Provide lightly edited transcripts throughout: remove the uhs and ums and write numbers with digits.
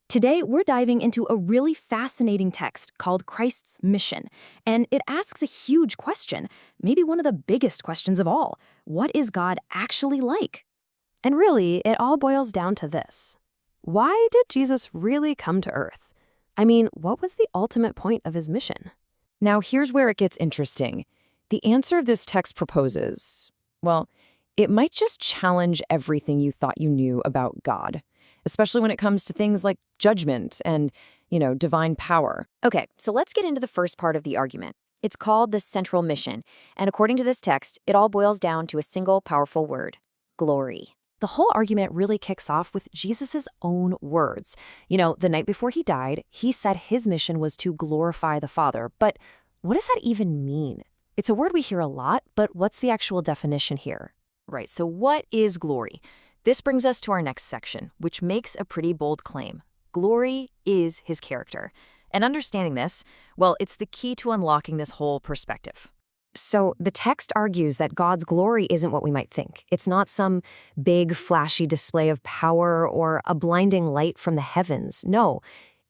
Today, we're diving into a really fascinating text called Christ's Mission, and it asks a huge question, maybe one of the biggest questions of all. What is God actually like? And really, it all boils down to this. Why did Jesus really come to Earth? I mean, what was the ultimate point of his mission? Now, here's where it gets interesting. The answer this text proposes, well, it might just challenge everything you thought you knew about God, especially when it comes to things like judgment and, divine power. Okay, so let's get into the first part of the argument. It's called the central mission, and according to this text, it all boils down to a single powerful word: glory. The whole argument really kicks off with Jesus' own words. The night before he died, he said his mission was to glorify the Father. But what does that even mean? It's a word we hear a lot, but what's the actual definition here? Right, so what is glory? This brings us to our next section, which makes a pretty bold claim. Glory is his character. And understanding this, well, it's the key to unlocking this whole perspective. So the text argues that God's glory isn't what we might think. It's not some big, flashy display of power or a blinding light from the heavens. No,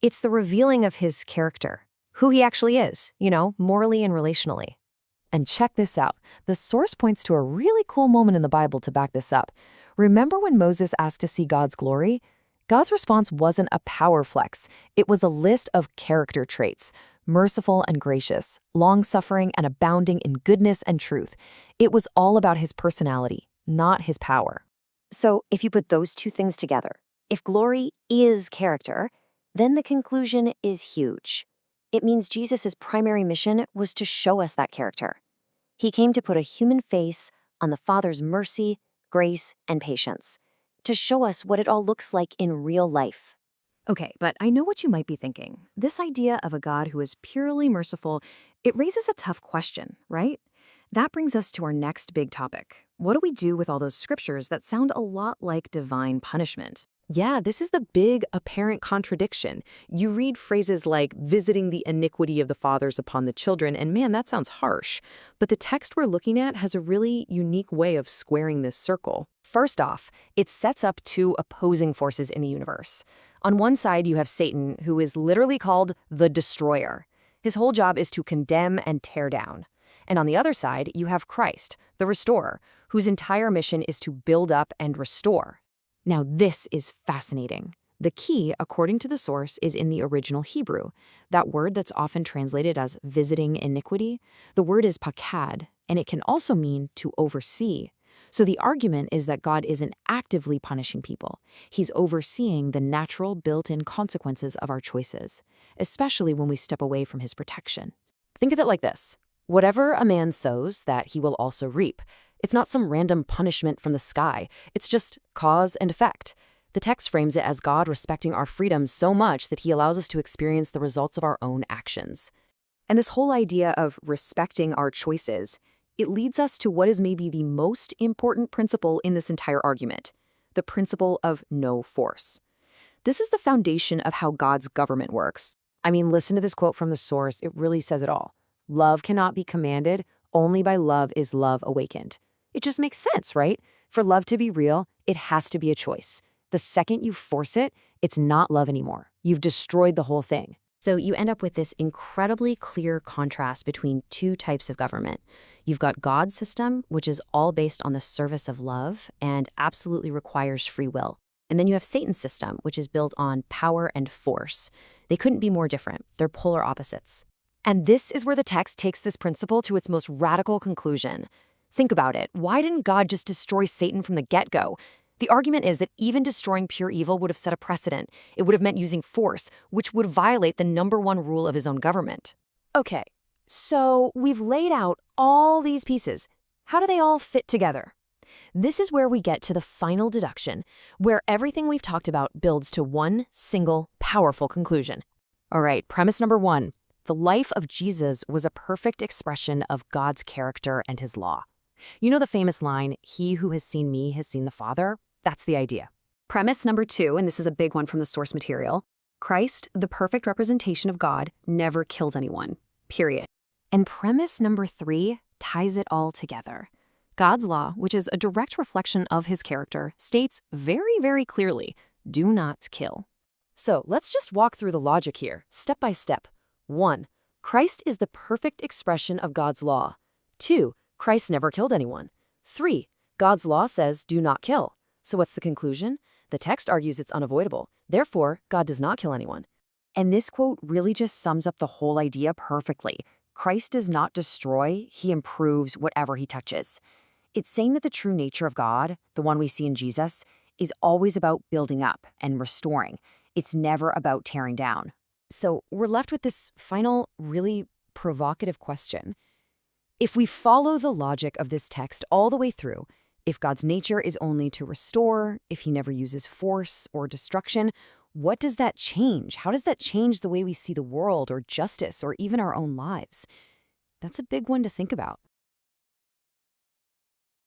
it's the revealing of his character, who he actually is, morally and relationally. And check this out. The source points to a really cool moment in the Bible to back this up. Remember when Moses asked to see God's glory? God's response wasn't a power flex. It was a list of character traits: merciful and gracious, long-suffering and abounding in goodness and truth. It was all about his personality, not his power. So if you put those two things together, if glory is character, then the conclusion is huge. It means Jesus' primary mission was to show us that character. He came to put a human face on the Father's mercy, grace, and patience, to show us what it all looks like in real life. Okay, but I know what you might be thinking. This idea of a God who is purely merciful, it raises a tough question, right? That brings us to our next big topic. What do we do with all those scriptures that sound a lot like divine punishment? Yeah, this is the big apparent contradiction. You read phrases like visiting the iniquity of the fathers upon the children, and man, that sounds harsh. But the text we're looking at has a really unique way of squaring this circle. First off, it sets up two opposing forces in the universe. On one side, you have Satan, who is literally called the Destroyer. His whole job is to condemn and tear down. And on the other side, you have Christ, the Restorer, whose entire mission is to build up and restore. Now, this is fascinating. The key, according to the source, is in the original Hebrew. That word that's often translated as visiting iniquity, the word is pakad, and it can also mean to oversee. So the argument is that God isn't actively punishing people. He's overseeing the natural built-in consequences of our choices, especially when we step away from his protection. Think of it like this. Whatever a man sows, that he will also reap. It's not some random punishment from the sky. It's just cause and effect. The text frames it as God respecting our freedom so much that he allows us to experience the results of our own actions. And this whole idea of respecting our choices, it leads us to what is maybe the most important principle in this entire argument, the principle of no force. This is the foundation of how God's government works. I mean, listen to this quote from the source. It really says it all. Love cannot be commanded. Only by love is love awakened. It just makes sense, right? For love to be real, it has to be a choice. The second you force it, it's not love anymore. You've destroyed the whole thing. So you end up with this incredibly clear contrast between two types of government. You've got God's system, which is all based on the service of love and absolutely requires free will. And then you have Satan's system, which is built on power and force. They couldn't be more different. They're polar opposites. And this is where the text takes this principle to its most radical conclusion. Think about it. Why didn't God just destroy Satan from the get-go? The argument is that even destroying pure evil would have set a precedent. It would have meant using force, which would violate the #1 rule of his own government. Okay, so we've laid out all these pieces. How do they all fit together? This is where we get to the final deduction, where everything we've talked about builds to one single, powerful conclusion. All right, premise number 1. The life of Jesus was a perfect expression of God's character and his law. You know the famous line, "He who has seen me has seen the Father"? That's the idea. Premise number 2, and this is a big one from the source material, Christ, the perfect representation of God, never killed anyone, period. And premise number 3 ties it all together. God's law, which is a direct reflection of his character, states very, very clearly, do not kill. So let's just walk through the logic here, step by step. 1. Christ is the perfect expression of God's law. 2. Christ never killed anyone. 3. God's law says, do not kill. So what's the conclusion? The text argues it's unavoidable. Therefore, God does not kill anyone. And this quote really just sums up the whole idea perfectly. Christ does not destroy, he improves whatever he touches. It's saying that the true nature of God, the one we see in Jesus, is always about building up and restoring. It's never about tearing down. So we're left with this final, really provocative question. If we follow the logic of this text all the way through, if God's nature is only to restore, if he never uses force or destruction, what does that change? How does that change the way we see the world or justice or even our own lives? That's a big one to think about.